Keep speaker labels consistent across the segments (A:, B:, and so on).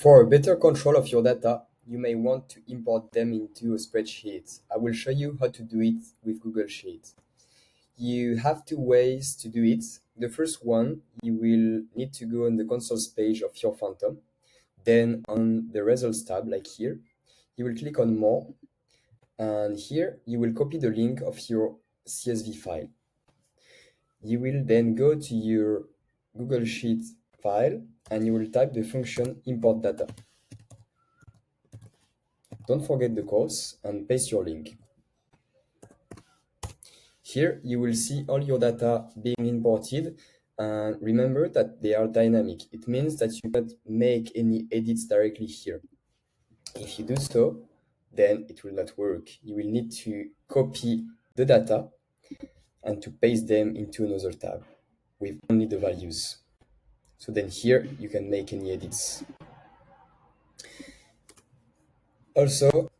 A: For a better control of your data, you may want to import them into a spreadsheet. I will show you how to do it with Google Sheets. You have two ways to do it. The first one, you will need to go on the consoles page of your Phantom. Then on the results tab, like here, you will click on more. And here, you will copy the link of your CSV file. You will then go to your Google Sheets file and you will type the function import data. Don't forget the quotes and paste your link. Here you will see all your data being imported, and remember that they are dynamic. It means that you cannot make any edits directly here. If you do so, then it will not work. You will need to copy the data and to paste them into another tab with only the values. So then here you can make any edits. Also,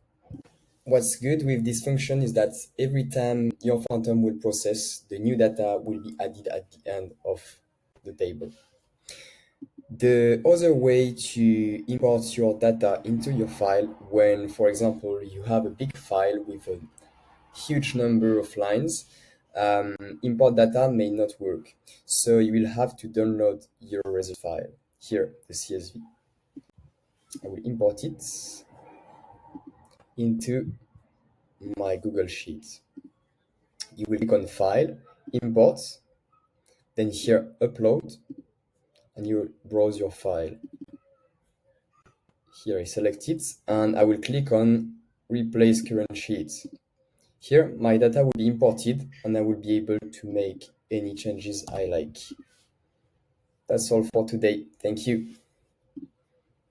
A: what's good with this function is that every time your Phantom will process, the new data will be added at the end of the table. The other way to import your data into your file when, for example, you have a big file with a huge number of lines, import data may not work. So you will have to download your result file. Here, the CSV. I will import it into my Google Sheets. You will click on File, Import, then here Upload, and you browse your file. Here I select it, and I will click on Replace Current Sheets. Here my data will be imported, and I will be able to make any changes I like. That's all for today. Thank you.